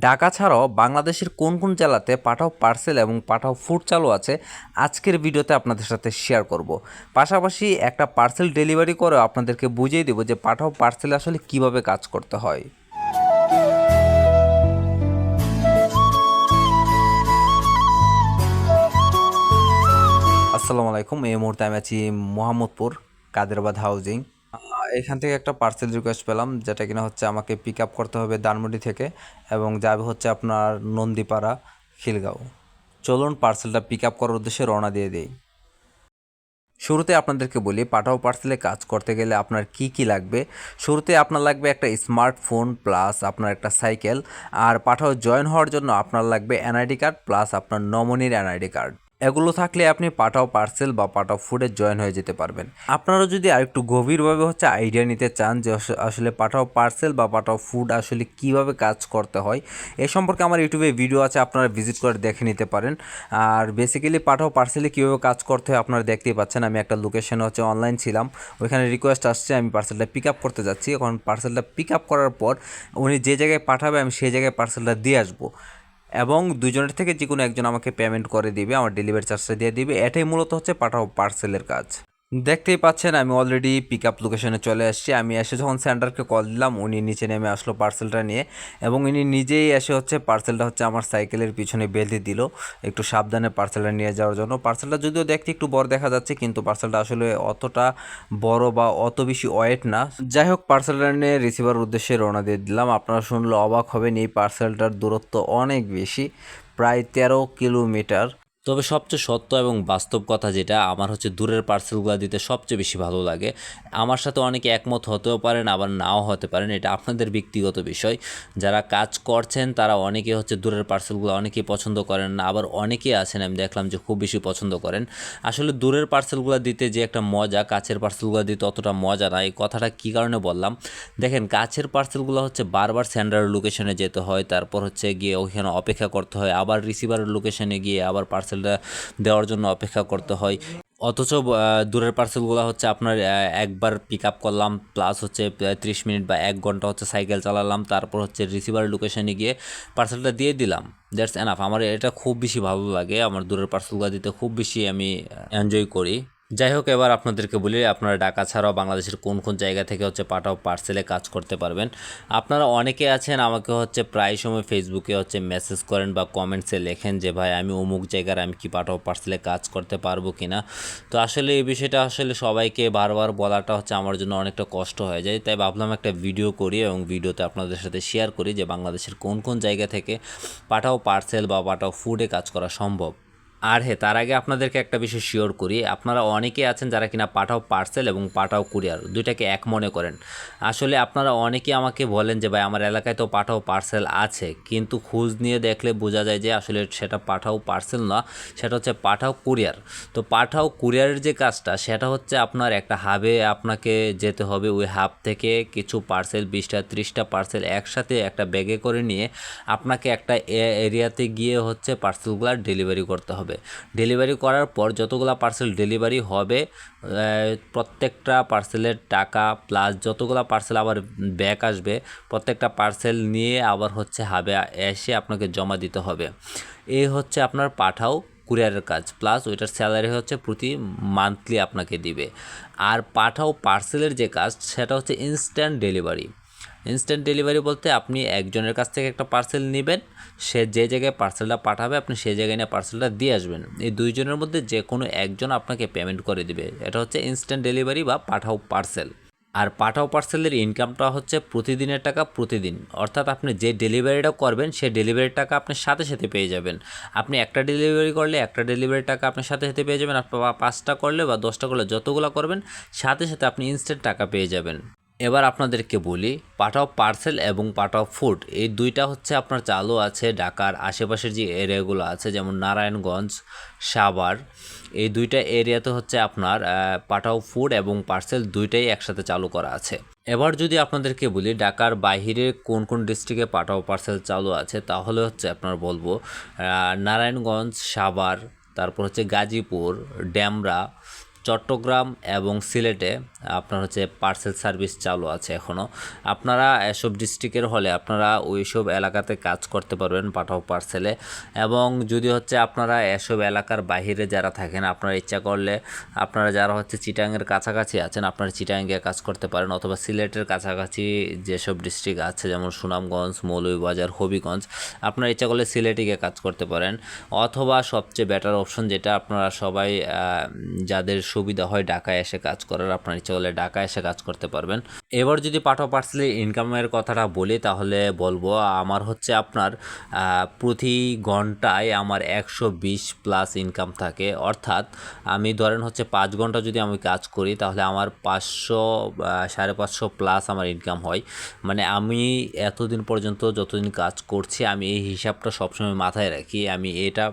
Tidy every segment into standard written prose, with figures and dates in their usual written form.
ঢাকা ছাড়াও বাংলাদেশের কোন কোন জেলাতে পাঠাও পার্সেল এবং পাঠাও ফুড চালু আছে আজকের ভিডিওতে আপনাদের সাথে শেয়ার করব। পাশাপাশি একটা পার্সেল ডেলিভারি করেও আপনাদেরকে বুঝিয়ে দেবো যে পাঠাও পার্সেল আসলে কিভাবে কাজ করতে হয়। আসসালামু আলাইকুম। এই মুহূর্তে আমি আছি মোহাম্মদপুর কাদেরাবাদ হাউজিং। এখান থেকে একটা পার্সেল রিকোয়েস্ট পেলাম, যেটা কিনা হচ্ছে আমাকে পিক আপ করতে হবে ধানমন্ডি থেকে এবং যাবে হচ্ছে আপনার নন্দীপাড়া খিলগাঁও। চলুন পার্সেলটা পিক আপ করার উদ্দেশ্যে রওনা দিয়ে দিই। শুরুতে আপনাদেরকে বলি পাঠাও পার্সেলে কাজ করতে গেলে আপনার কি কি লাগবে। শুরুতে আপনার লাগবে একটা স্মার্টফোন প্লাস আপনার একটা সাইকেল, আর পাঠাও জয়েন হওয়ার জন্য আপনার লাগবে এনআইডি কার্ড প্লাস আপনার নমনির এনআইডি কার্ড। এগুলো থাকলে আপনি পাঠাও পার্সেল বা পাঠাও ফুডে জয়েন হয়ে যেতে পারবেন। আপনারা যদি আরেকটু গভীরভাবে হচ্ছে আইডিয়া নিতে চান যে আসলে পাঠাও পার্সেল বা পাঠাও ফুড আসলে কিভাবে কাজ করতে হয়, এ সম্পর্কে আমার ইউটিউবে ভিডিও আছে, আপনারা ভিজিট করে দেখে নিতে পারেন। আর বেসিক্যালি পাঠাও পার্সেলে কীভাবে কাজ করতে হয় আপনারা দেখতেই পাচ্ছেন। আমি একটা লোকেশনে হচ্ছে অনলাইন ছিলাম, ওইখানে রিকোয়েস্ট আসছে, আমি পার্সেলটা পিক আপ করতে যাচ্ছি। এখন পার্সেলটা পিক আপ করার পর উনি যে জায়গায় পাঠাবে আমি সেই জায়গায় পার্সেলটা দিয়ে আসবো এবং দুজনের থেকে যে কোনো একজন আমাকে পেমেন্ট করে দিবে, আমার ডেলিভারি চার্জটা দিয়ে দিবে। এটাই মূলত হচ্ছে পাঠাও পার্সেলের কাজ। দেখতেই পাচ্ছেন আমি অলরেডি পিক আপ লোকেশনে চলে আসছি। আমি এসে যখন সেন্টারকে কল দিলাম উনি নিচে নেমে আসলো পার্সেলটা নিয়ে এবং উনি নিজেই এসে হচ্ছে পার্সেলটা হচ্ছে আমার সাইকেলের পিছনে বেঁধে দিল একটু সাবধানে পার্সেলটা নিয়ে যাওয়ার জন্য। পার্সেলটা যদিও দেখতে একটু বড় দেখা যাচ্ছে, কিন্তু পার্সেলটা আসলে অতটা বড় বা অত বেশি ওয়েট না। যাই হোক, পার্সেলটা নিয়ে রিসিভার উদ্দেশ্যে রওনা দিয়ে দিলাম। আপনারা শুনলে অবাক হবেন, এই পার্সেলটার দূরত্ব অনেক বেশি, প্রায় 13 কিলোমিটার। তবে সবচেয়ে সত্য এবং বাস্তব কথা যেটা, আমার হচ্ছে দূরের পার্সেলগুলো দিতে সবচেয়ে বেশি ভালো লাগে। আমার সাথে অনেকে একমত হতেও পারেন, আবার নাও হতে পারেন, এটা আপনাদের ব্যক্তিগত বিষয়। যারা কাজ করছেন তারা অনেকে হচ্ছে দূরের পার্সেলগুলো অনেকেই পছন্দ করেন না, আবার অনেকেই আছেন আমি দেখলাম যে খুব বেশি পছন্দ করেন। আসলে দূরের পার্সেলগুলো দিতে যে একটা মজা, কাছের পার্সেলগুলো দিতে অতটা মজা না। এই কথাটা কী কারণে বললাম, দেখেন কাছের পার্সেলগুলো হচ্ছে বারবার সেন্ডার লোকেশনে যেতে হয়, তারপর হচ্ছে গিয়ে ওইখানে অপেক্ষা করতে হয়, আবার রিসিভারের লোকেশনে গিয়ে আবার পার্সেলটা দেওয়ার জন্য অপেক্ষা করতে হয়। অথচ দূরের পার্সেলগুলো হচ্ছে আপনার একবার পিক আপ করলাম প্লাস হচ্ছে 30 মিনিট বা 1 ঘন্টা হচ্ছে সাইকেল চালালাম, তারপর হচ্ছে রিসিভার লোকেশনে গিয়ে পার্সেলটা দিয়ে দিলাম, দ্যাটস এনাফ। আমার এটা খুব বেশি ভালো লাগে, আমার দূরের পার্সেলগুলো দিতে খুব বেশি আমি এনজয় করি। যাই হোক, এবার আপনাদেরকে বলি আপনারা ঢাকা ছাড়াও বাংলাদেশের কোন কোন জায়গা থেকে হচ্ছে পাঠাও পার্সেলে কাজ করতে পারবেন। আপনারা অনেকে আছেন আমাকে হচ্ছে প্রায় সময় ফেসবুকে হচ্ছে মেসেজ করেন বা কমেন্টসে লেখেন যে ভাই আমি অমুক জায়গার আমি কি পাঠাও পার্সেলে কাজ করতে পারবো কি না। তো আসলে এই বিষয়টা আসলে সবাইকে বারবার বলাটা হচ্ছে আমার জন্য অনেকটা কষ্ট হয়ে যায়, তাই ভাবলাম একটা ভিডিও করি এবং ভিডিওতে আপনাদের সাথে শেয়ার করি যে বাংলাদেশের কোন কোন জায়গা থেকে পাঠাও পার্সেল বা পাঠাও ফুডে কাজ করা সম্ভব। আর হ্যাঁ, তার আগে আপনাদেরকে একটা বিষয় শিওর করি, আপনারা অনেকে আছেন যারা কিনা পাঠাও পার্সেল এবং পাঠাও কুরিয়ার দুইটাকে এক মনে করেন। আসলে আপনারা অনেকে আমাকে বলেন যে ভাই আমার এলাকায় তো পাঠাও পার্সেল আছে, কিন্তু খোঁজ নিয়ে দেখলে বোঝা যায় যে আসলে সেটা পাঠাও পার্সেল না, সেটা হচ্ছে পাঠাও কুরিয়ার। তো পাঠাও কুরিয়ারের যে কাজটা সেটা হচ্ছে আপনার একটা হাবে আপনাকে যেতে হবে, ওই হাব থেকে কিছু পার্সেল 20টা 30টা পার্সেল একসাথে একটা ব্যাগে করে নিয়ে আপনাকে একটা এরিয়াতে গিয়ে হচ্ছে পার্সেলগুলো ডেলিভারি করতে হবে। ডেলিভারি করার পর যতগুলো পার্সেল ডেলিভারি হবে প্রত্যেকটা পার্সেলের টাকা প্লাস যতগুলো পার্সেল আবার ব্যাক আসবে প্রত্যেকটা পার্সেল নিয়ে আবার হচ্ছে হাবে এসে আপনাকে জমা দিতে হবে। এই হচ্ছে আপনার পাঠাও কুরিয়ারের কাজ, প্লাস ওইটার স্যালারি হচ্ছে প্রতি মান্থলি আপনাকে দিবে। আর পাঠাও পার্সেলের যে কাজ সেটা হচ্ছে ইনস্ট্যান্ট ডেলিভারি। ইনস্ট্যান্ট ডেলিভারি বলতে আপনি একজনের কাছ থেকে একটা পার্সেল নেবেন, সে যে জায়গায় পার্সেলটা পাঠাবে আপনি সেই জায়গায় নিয়ে পার্সেলটা দিয়ে আসবেন, এই দুইজনের মধ্যে যে কোনো একজন আপনাকে পেমেন্ট করে দিবে। এটা হচ্ছে ইনস্ট্যান্ট ডেলিভারি বা পাঠাও পার্সেল। আর পাঠাও পার্সেলের ইনকামটা হচ্ছে প্রতিদিনের টাকা প্রতিদিন, অর্থাৎ আপনি যে ডেলিভারিটা করবেন সেই ডেলিভারির টাকা আপনি সাথে সাথে পেয়ে যাবেন। আপনি একটা ডেলিভারি করলে একটা ডেলিভারির টাকা আপনি সাথে সাথে পেয়ে যাবেন, আপনি 5টা করলে বা 10টা করলে যতগুলো করবেন সাথে সাথে আপনি ইনস্ট্যান্ট টাকা পেয়ে যাবেন। এবার আপনাদেরকে বলি পাঠাও পার্সেল এবং পাঠাও ফুড এই দুইটা হচ্ছে আপনার চালু আছে ঢাকার আশেপাশের যে এরিয়াগুলো আছে, যেমন নারায়ণগঞ্জ, সাভার, এই দুইটা এরিয়াতে হচ্ছে আপনার পাঠাও ফুড এবং পার্সেল দুইটাই একসাথে চালু করা আছে। এবার যদি আপনাদেরকে বলি ঢাকার বাইরে কোন কোন ডিস্ট্রিক্টে পাঠাও পার্সেল চালু আছে, তাহলে হচ্ছে আপনার বলবো নারায়ণগঞ্জ, সাভার, তারপর হচ্ছে গাজীপুর, ডেমরা, চট্টগ্রাম এবং সিলেটে আপনার হচ্ছে পার্সেল সার্ভিস চালু আছে এখনও। আপনারা এসব ডিস্ট্রিক্টের হলে আপনারা ওইসব এলাকাতে কাজ করতে পারবেন পাঠাও পার্সেলে। এবং যদি হচ্ছে আপনারা এসব এলাকার বাইরে যারা থাকেন, আপনারা ইচ্ছা করলে আপনারা যারা হচ্ছে চিটাংয়ের কাছাকাছি আছেন, আপনারা চিটাংয়ে কাজ করতে পারেন, অথবা সিলেটের কাছাকাছি যেসব ডিস্ট্রিক্ট আছে যেমন সুনামগঞ্জ, মৌলভীবাজার, হবিগঞ্জ, আপনারা ইচ্ছা করলে সিলেটে গিয়ে কাজ করতে পারেন। অথবা সবচেয়ে বেটার অপশন যেটা, আপনারা সবাই যাদের সুবিধা হয় ঢাকায় এসে কাজ করার, আপনার ইচ্ছা করলে ঢাকায় এসে কাজ করতে পারবেন। এবার যদি পাঠাও পার্সেলের ইনকামের কথাটা বলি তাহলে বলবো আমার হচ্ছে আপনার প্রতি ঘন্টায় আমার 120+ ইনকাম থাকে। অর্থাৎ আমি ধরেন হচ্ছে 5 ঘন্টা যদি আমি কাজ করি তাহলে আমার 500 550+ আমার ইনকাম হয়। মানে আমি এতদিন পর্যন্ত যতদিন কাজ করছি আমি এই হিসাবটা সবসময় মাথায় রাখি। আমি এটা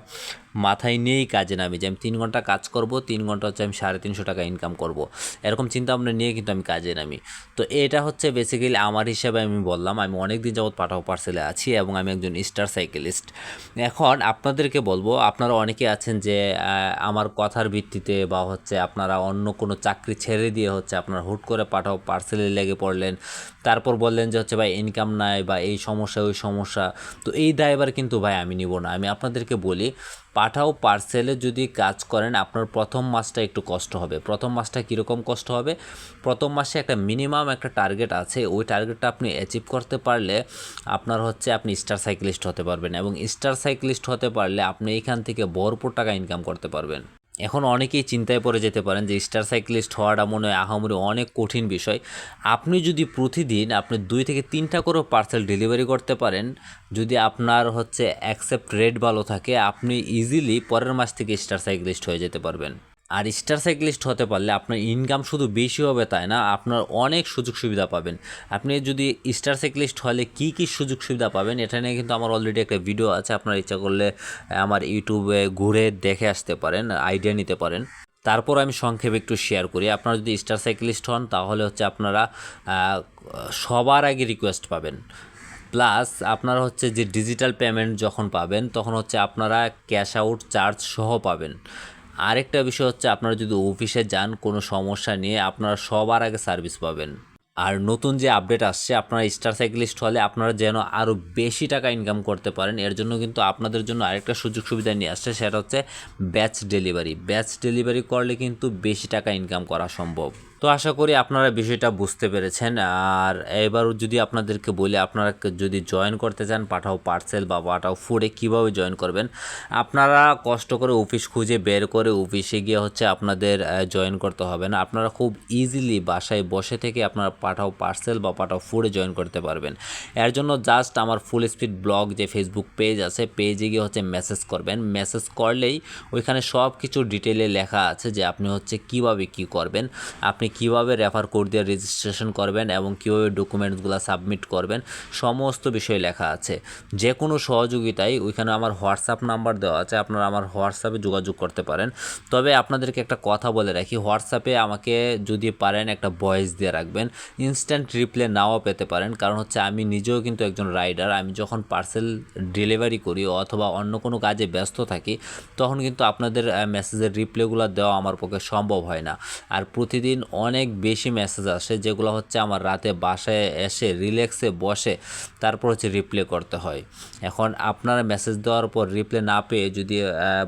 মাথায় নিয়েই কাজে নামি যে আমি 3 ঘন্টা কাজ করব, 3 ঘন্টা হচ্ছে আমি 350 টাকা ইনকাম করব, এরকম চিন্তা ভাবনা নিয়ে কিন্তু আমি কাজে নামি। তো এটা হচ্ছে বেসিক্যালি আমার হিসাবে আমি বললাম। আমি অনেক দিন যাবত পাঠাও পার্সেলে আছি এবং আমি একজন স্টার সাইকেলিস্ট। এখন আপনাদেরকে বলবো, আপনারা অনেকে আছেন যে আমার কথার ভিত্তিতে বা হচ্ছে আপনারা অন্য কোনো চাকরি ছেড়ে দিয়ে হচ্ছে আপনারা হুট করে পাঠাও পার্সেলে লেগে পড়লেন, তারপর বললেন যে হচ্ছে ভাই ইনকাম নাই বা এই সমস্যা ওই সমস্যা। তো এই দায়ভার কিন্তু ভাই আমি নিব না। আমি আপনাদেরকে বলি, পাঠাও পার্সেলে যদি কাজ করেন আপনার প্রথম মাসটা একটু কষ্ট হবে। প্রথম মাসটা কীরকম কষ্ট হবে? প্রথম মাসে একটা মিনিমাম একটা টার্গেট আছে, ওই টার্গেটটা আপনি অ্যাচিভ করতে পারলে আপনার হচ্ছে আপনি স্টার সাইক্লিস্ট হতে পারবেন, এবং স্টার সাইক্লিস্ট হতে পারলে আপনি এখান থেকে ভরপুর টাকা ইনকাম করতে পারবেন। এখন অনেকেই চিন্তায় পড়ে যেতে পারেন যে স্টার সাইক্লিস্ট হওয়াটা মনে হয় আহামরি অনেক কঠিন বিষয়। আপনি যদি প্রতিদিন আপনি 2 থেকে 3টা করে পার্সেল ডেলিভারি করতে পারেন, যদি আপনার হচ্ছে অ্যাকসেপ্ট রেট ভালো থাকে, আপনি ইজিলি পরের মাস থেকে স্টার সাইক্লিস্ট হয়ে যেতে পারবেন। আর স্টার সাইক্লিস্ট হতে পারলে আপনার ইনকাম শুধু বেশি হবে তাই না, আপনার অনেক সুযোগ সুবিধা পাবেন। আপনি যদি স্টার সাইক্লিস্ট হলে কী কী সুযোগ সুবিধা পাবেন এটা নিয়ে কিন্তু আমার অলরেডি একটা ভিডিও আছে, আপনার ইচ্ছা করলে আমার ইউটিউবে ঘুরে দেখে আসতে পারেন, আইডিয়া নিতে পারেন। তারপর আমি সংক্ষেপে একটু শেয়ার করি। আপনারা যদি স্টার সাইক্লিস্ট হন তাহলে হচ্ছে আপনারা সবার আগে রিকোয়েস্ট পাবেন, প্লাস আপনারা হচ্ছে যে ডিজিটাল পেমেন্ট যখন পাবেন তখন হচ্ছে আপনারা ক্যাশ আউট চার্জ সহ পাবেন। আরেকটা বিষয় হচ্ছে আপনারা যদি অফিসে যান কোনো সমস্যা নিয়ে আপনারা সবার আগে সার্ভিস পাবেন। আর নতুন যে আপডেট আসছে, আপনারা স্টার সাইক্লিস্ট হলে আপনারা যেন আরও বেশি টাকা ইনকাম করতে পারেন, এর জন্য কিন্তু আপনাদের জন্য আরেকটা সুযোগ সুবিধা নিয়ে আসছে, সেটা হচ্ছে ব্যাচ ডেলিভারি। ব্যাচ ডেলিভারি করলে কিন্তু বেশি টাকা ইনকাম করা সম্ভব। তো আশা করি আপনারা বিষয়টা বুঝতে পেরেছেন। আর এবার যদি আপনাদেরকে বলি, আপনারা যদি জয়েন করতে চান পাঠাও পার্সেল বা পাঠাও ফুডে, কীভাবে জয়েন করবেন? আপনারা কষ্ট করে অফিস খুঁজে বের করে অফিসে গিয়ে হচ্ছে আপনাদের জয়েন করতে হবে না। আপনারা খুব ইজিলি বাসায় বসে থেকে আপনারা পাঠাও পার্সেল বা পাঠাও ফুডে জয়েন করতে পারবেন। এর জন্য জাস্ট আমার ফুল স্পিড ব্লগ যে ফেসবুক পেজ আছে, পেজে গিয়ে হচ্ছে মেসেজ করবেন। মেসেজ করলেই ওইখানে সব কিছু ডিটেলে লেখা আছে যে আপনি হচ্ছে কীভাবে কী করবেন, আপনি কীভাবে রেফার কোড দিয়ে রেজিস্ট্রেশন করবেন এবং কীভাবে ডকুমেন্টসগুলো সাবমিট করবেন, সমস্ত বিষয় লেখা আছে। যে কোনো সহযোগিতায় ওইখানে আমার হোয়াটসঅ্যাপ নাম্বার দেওয়া আছে, আপনারা আমার হোয়াটসঅ্যাপে যোগাযোগ করতে পারেন। তবে আপনাদেরকে একটা কথা বলে রাখি, হোয়াটসঅ্যাপে আমাকে যদি পারেন একটা ভয়েস দিয়ে রাখবেন, ইনস্ট্যান্ট রিপ্লাই নাও পেতে পারেন। কারণ হচ্ছে আমি নিজেও কিন্তু একজন রাইডার, আমি যখন পার্সেল ডেলিভারি করি অথবা অন্য কোনো কাজে ব্যস্ত থাকি তখন কিন্তু আপনাদের মেসেজের রিপ্লাইগুলো দেওয়া আমার পক্ষে সম্ভব হয় না। আর প্রতিদিন অনেক বেশি মেসেজ আসে যেগুলো হচ্ছে আমার রাতে বাসায় এসে রিল্যাক্সে বসে তারপর হচ্ছে রিপ্লাই করতে হয়। এখন আপনারা মেসেজ দেওয়ার পর রিপ্লাই না পেয়ে যদি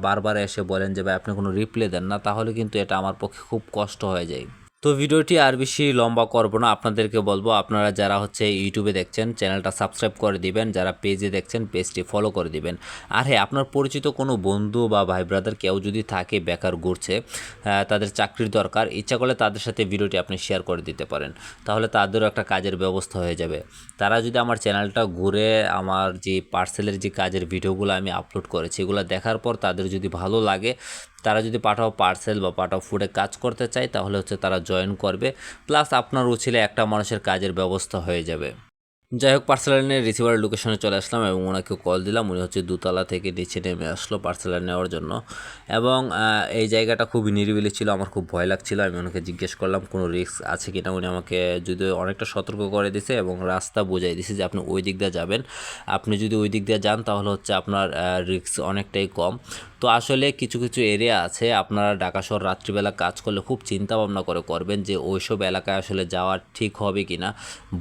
বারবার এসে বলেন যে ভাই আপনি কোনো রিপ্লাই দেন না, তাহলে কিন্তু এটা আমার পক্ষে খুব কষ্ট হয়ে যায়। তো ভিডিওটি আর বেশি লম্বা করব না, আপনাদেরকে বলবো আপনারা যারা হচ্ছে ইউটিউবে দেখছেন চ্যানেলটা সাবস্ক্রাইব করে দিবেন, যারা পেজে দেখছেন পেজটি ফলো করে দিবেন। আর হ্যাঁ, আপনার পরিচিত কোনো বন্ধু বা ভাই ব্রাদার কেউ যদি থাকে বেকার ঘুরছে, তাদের চাকরির দরকার, ইচ্ছা করলে তাদের সাথে ভিডিওটি আপনি শেয়ার করে দিতে পারেন, তাহলে তাদেরও একটা কাজের ব্যবস্থা হয়ে যাবে। তারা যদি আমার চ্যানেলটা ঘুরে আমার যে পার্সেলের যে কাজের ভিডিওগুলো আমি আপলোড করেছি এগুলো দেখার পর তাদের যদি ভালো লাগে, তারা যদি পাঠাও পার্সেল বা পাঠাও ফুডে কাজ করতে চায় তাহলে হচ্ছে তারা জয়েন করবে, প্লাস আপনার উচিলে একটা মানুষের কাজের ব্যবস্থা হয়ে যাবে। যাই হোক, পার্সেল নিয়ে রিসিভার লোকেশনে চলে আসলাম এবং ওনাকে কল দিলাম। উনি হচ্ছে দোতলা থেকে নিচে নেমে আসলো পার্সেল নেওয়ার জন্য। এবং এই জায়গাটা খুবই নিরিবিলি ছিল, আমার খুব ভয় লাগছিল। আমি ওনাকে জিজ্ঞেস করলাম কোনো রিস্ক আছে কি না। উনি আমাকে যদি অনেকটা সতর্ক করে দিছে এবং রাস্তা বোঝাই দিছে যে আপনি ওই দিক দিয়ে যাবেন, আপনি যদি ওই দিক দিয়ে যান তাহলে হচ্ছে আপনার রিস্ক অনেকটাই কম। তো আসলে কিছু কিছু এরিয়া আছে, আপনারা ঢাকা শহর রাত্রিবেলা কাজ করলে খুব চিন্তা ভাবনা করে করবেন যে ওইসব এলাকায় আসলে যাওয়া ঠিক হবে কি না,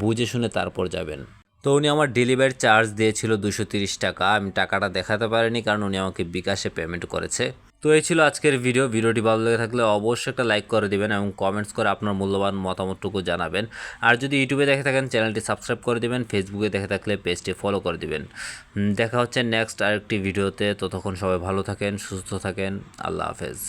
বুঝে শুনে তারপর যাবেন। তো উনি আমার ডেলিভারি চার্জ দিয়েছিল 230 টাকা। আমি টাকাটা দেখাতে পারিনি কারণ উনি আমাকে বিকাশে পেমেন্ট করেছে। তো এই ছিল আজকের ভিডিওটি ভালো লেগে থাকলে অবশ্যই একটা লাইক করে দিবেন এবং কমেন্টস করে আপনার মূল্যবান মতামতটুকু জানাবেন। আর যদি ইউটিউবে দেখে থাকেন চ্যানেলটি সাবস্ক্রাইব করে দিবেন, ফেসবুকে দেখে থাকলে পেজটি ফলো করে দিবেন। দেখা হচ্ছে নেক্সট আরেকটি ভিডিওতে। ততক্ষণ সবাই ভালো থাকেন, সুস্থ থাকেন। আল্লাহ হাফেজ।